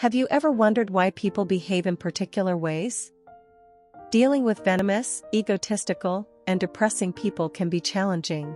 Have you ever wondered why people behave in particular ways? Dealing with venomous, egotistical, and depressing people can be challenging.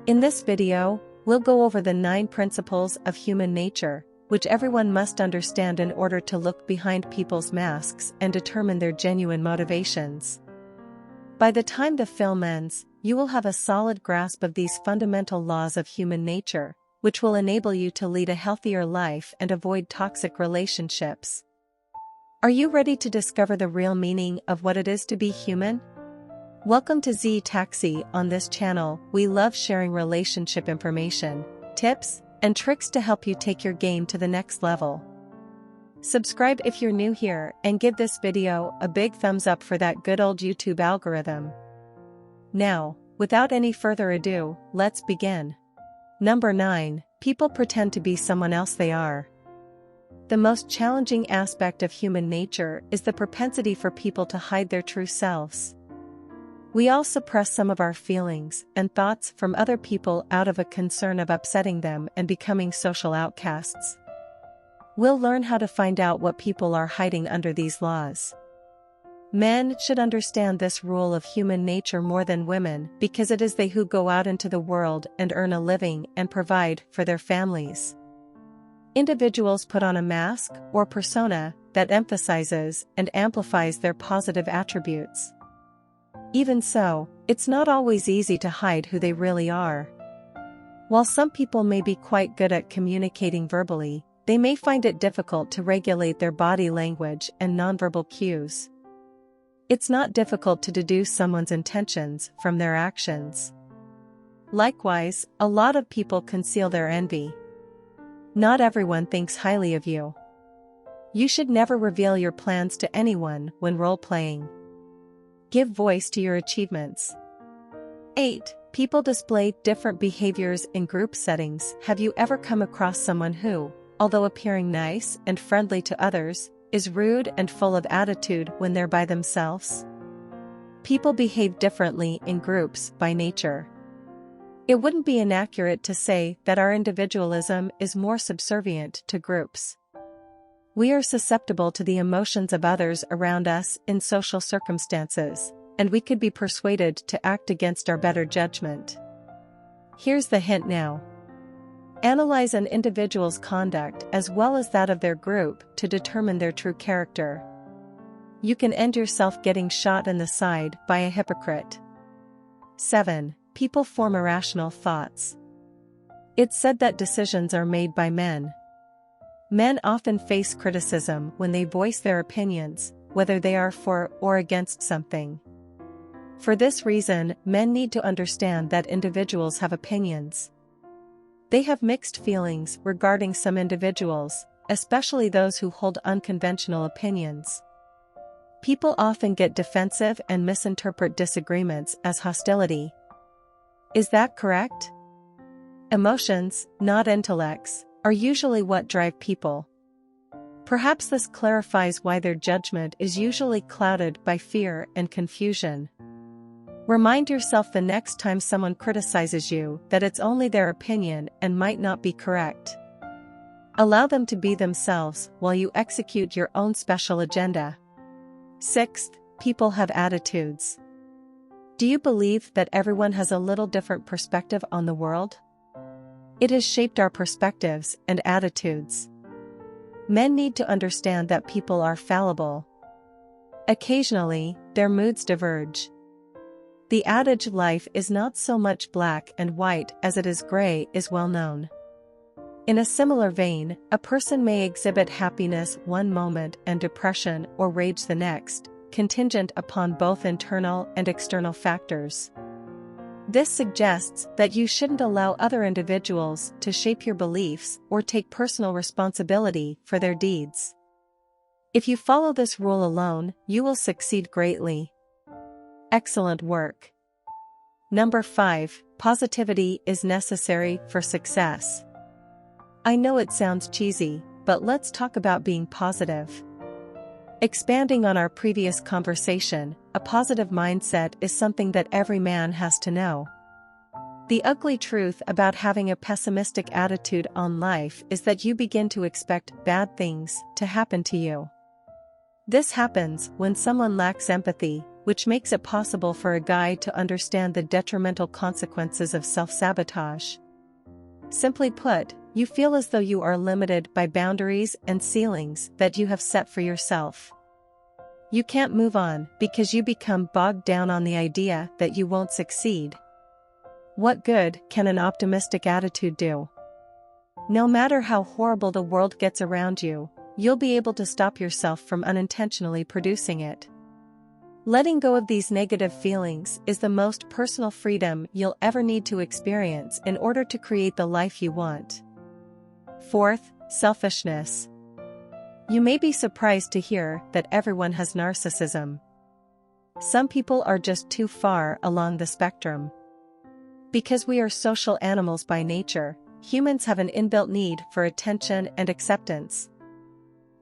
In this video, we'll go over the 9 principles of human nature, which everyone must understand in order to look behind people's masks and determine their genuine motivations. By the time the film ends, you will have a solid grasp of these fundamental laws of human nature, which will enable you to lead a healthier life and avoid toxic relationships. Are you ready to discover the real meaning of what it is to be human? Welcome to Z Taxi. On this channel, we love sharing relationship information, tips, and tricks to help you take your game to the next level. Subscribe if you're new here and give this video a big thumbs up for that good old YouTube algorithm. Now, without any further ado, let's begin. Number 9. People pretend to be someone else they are. The most challenging aspect of human nature is the propensity for people to hide their true selves. We all suppress some of our feelings and thoughts from other people out of a concern of upsetting them and becoming social outcasts. We'll learn how to find out what people are hiding under these laws. Men should understand this rule of human nature more than women because it is they who go out into the world and earn a living and provide for their families. Individuals put on a mask or persona that emphasizes and amplifies their positive attributes. Even so, it's not always easy to hide who they really are. While some people may be quite good at communicating verbally, they may find it difficult to regulate their body language and nonverbal cues. It's not difficult to deduce someone's intentions from their actions. Likewise, a lot of people conceal their envy. Not everyone thinks highly of you. You should never reveal your plans to anyone when role-playing. Give voice to your achievements. 8. People display different behaviors in group settings. Have you ever come across someone who, although appearing nice and friendly to others, is rude and full of attitude when they're by themselves? People behave differently in groups by nature. It wouldn't be inaccurate to say that our individualism is more subservient to groups. We are susceptible to the emotions of others around us in social circumstances, and we could be persuaded to act against our better judgment. Here's the hint now. Analyze an individual's conduct as well as that of their group to determine their true character. You can end yourself getting shot in the side by a hypocrite. 7. People form irrational thoughts. It's said that decisions are made by men. Men often face criticism when they voice their opinions, whether they are for or against something. For this reason, men need to understand that individuals have opinions. They have mixed feelings regarding some individuals, especially those who hold unconventional opinions. People often get defensive and misinterpret disagreements as hostility. Is that correct? Emotions, not intellects, are usually what drive people. Perhaps this clarifies why their judgment is usually clouded by fear and confusion. Remind yourself the next time someone criticizes you that it's only their opinion and might not be correct. Allow them to be themselves while you execute your own special agenda. 6. People have attitudes. Do you believe that everyone has a little different perspective on the world? It has shaped our perspectives and attitudes. Men need to understand that people are fallible. Occasionally, their moods diverge. The adage life is not so much black and white as it is gray is well known. In a similar vein, a person may exhibit happiness one moment and depression or rage the next, contingent upon both internal and external factors. This suggests that you shouldn't allow other individuals to shape your beliefs or take personal responsibility for their deeds. If you follow this rule alone, you will succeed greatly. Excellent work. Number 5. Positivity is necessary for success. I know it sounds cheesy, but let's talk about being positive. Expanding on our previous conversation, a positive mindset is something that every man has to know. The ugly truth about having a pessimistic attitude on life is that you begin to expect bad things to happen to you. This happens when someone lacks empathy, which makes it possible for a guy to understand the detrimental consequences of self-sabotage. Simply put, you feel as though you are limited by boundaries and ceilings that you have set for yourself. You can't move on because you become bogged down on the idea that you won't succeed. What good can an optimistic attitude do? No matter how horrible the world gets around you, you'll be able to stop yourself from unintentionally producing it. Letting go of these negative feelings is the most personal freedom you'll ever need to experience in order to create the life you want. Fourth, selfishness. You may be surprised to hear that everyone has narcissism. Some people are just too far along the spectrum. Because we are social animals by nature, humans have an inbuilt need for attention and acceptance.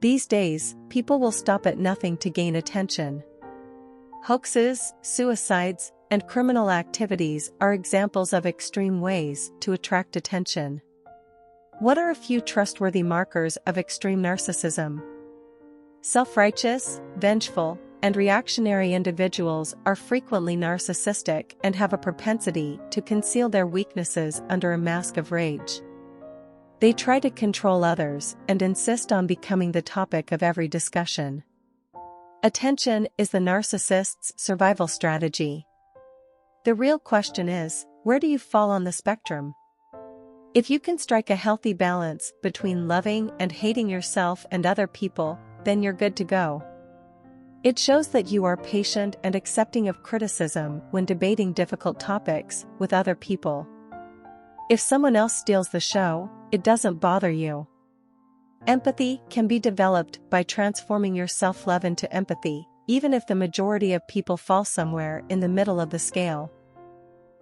These days, people will stop at nothing to gain attention. Hoaxes, suicides, and criminal activities are examples of extreme ways to attract attention. What are a few trustworthy markers of extreme narcissism? Self-righteous, vengeful, and reactionary individuals are frequently narcissistic and have a propensity to conceal their weaknesses under a mask of rage. They try to control others and insist on becoming the topic of every discussion. Attention is the narcissist's survival strategy. The real question is, where do you fall on the spectrum? If you can strike a healthy balance between loving and hating yourself and other people, then you're good to go. It shows that you are patient and accepting of criticism when debating difficult topics with other people. If someone else steals the show, it doesn't bother you. Empathy can be developed by transforming your self-love into empathy, even if the majority of people fall somewhere in the middle of the scale.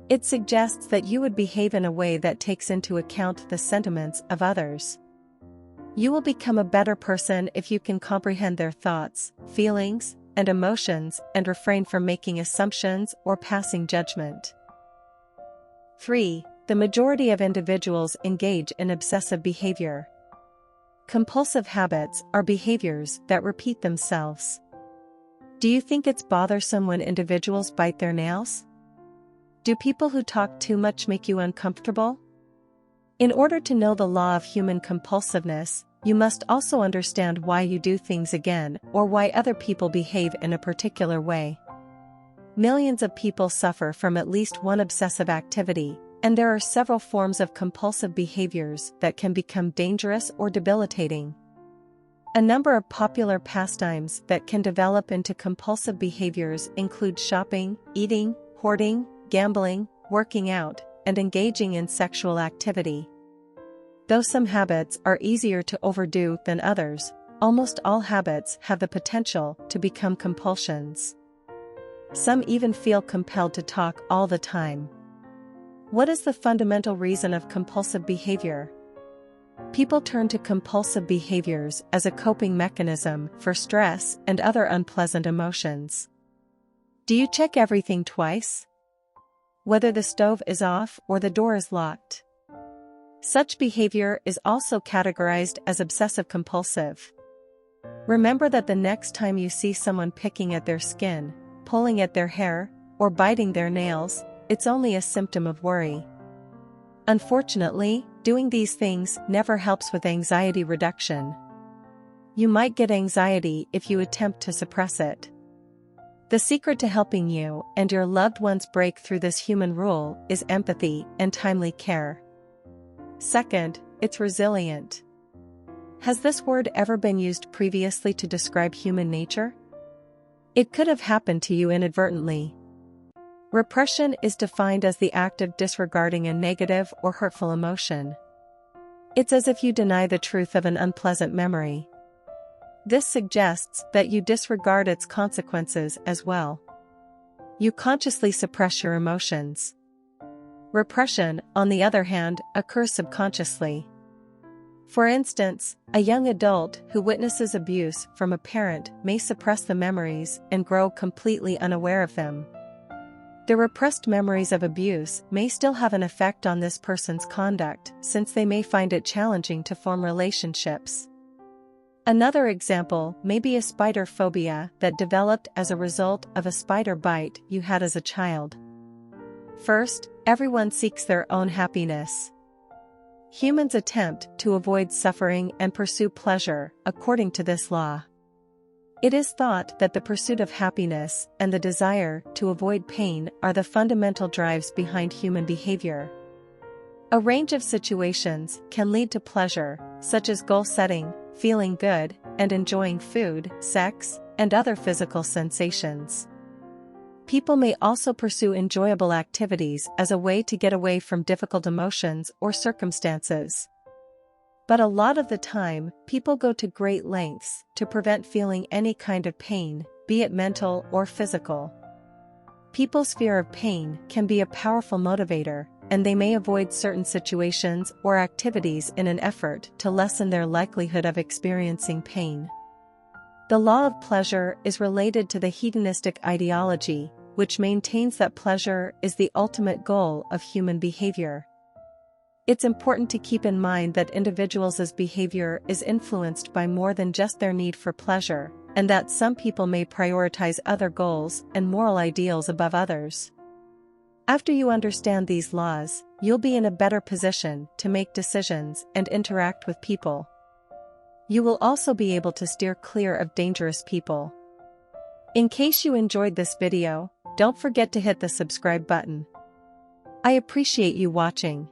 It suggests that you would behave in a way that takes into account the sentiments of others. You will become a better person if you can comprehend their thoughts, feelings, and emotions and refrain from making assumptions or passing judgment. 3. The majority of individuals engage in obsessive behavior. Compulsive habits are behaviors that repeat themselves. Do you think it's bothersome when individuals bite their nails? Do people who talk too much make you uncomfortable? In order to know the law of human compulsiveness, you must also understand why you do things again or why other people behave in a particular way. Millions of people suffer from at least one obsessive activity, and there are several forms of compulsive behaviors that can become dangerous or debilitating. A number of popular pastimes that can develop into compulsive behaviors include shopping, eating, hoarding, gambling, working out, and engaging in sexual activity. Though some habits are easier to overdo than others, almost all habits have the potential to become compulsions. Some even feel compelled to talk all the time. What is the fundamental reason of compulsive behavior? People turn to compulsive behaviors as a coping mechanism for stress and other unpleasant emotions. Do you check everything twice? Whether the stove is off or the door is locked. Such behavior is also categorized as obsessive-compulsive. Remember that the next time you see someone picking at their skin, pulling at their hair, or biting their nails, it's only a symptom of worry. Unfortunately, doing these things never helps with anxiety reduction. You might get anxiety if you attempt to suppress it. The secret to helping you and your loved ones break through this human rule is empathy and timely care. Second, it's resilient. Has this word ever been used previously to describe human nature? It could have happened to you inadvertently. Repression is defined as the act of disregarding a negative or hurtful emotion. It's as if you deny the truth of an unpleasant memory. This suggests that you disregard its consequences as well. You consciously suppress your emotions. Repression, on the other hand, occurs subconsciously. For instance, a young adult who witnesses abuse from a parent may suppress the memories and grow completely unaware of them. The repressed memories of abuse may still have an effect on this person's conduct, since they may find it challenging to form relationships. Another example may be a spider phobia that developed as a result of a spider bite you had as a child. First, everyone seeks their own happiness. Humans attempt to avoid suffering and pursue pleasure, according to this law. It is thought that the pursuit of happiness and the desire to avoid pain are the fundamental drives behind human behavior. A range of situations can lead to pleasure, such as goal setting, feeling good, and enjoying food, sex, and other physical sensations. People may also pursue enjoyable activities as a way to get away from difficult emotions or circumstances. But a lot of the time, people go to great lengths to prevent feeling any kind of pain, be it mental or physical. People's fear of pain can be a powerful motivator, and they may avoid certain situations or activities in an effort to lessen their likelihood of experiencing pain. The law of pleasure is related to the hedonistic ideology, which maintains that pleasure is the ultimate goal of human behavior. It's important to keep in mind that individuals' behavior is influenced by more than just their need for pleasure, and that some people may prioritize other goals and moral ideals above others. After you understand these laws, you'll be in a better position to make decisions and interact with people. You will also be able to steer clear of dangerous people. In case you enjoyed this video, don't forget to hit the subscribe button. I appreciate you watching.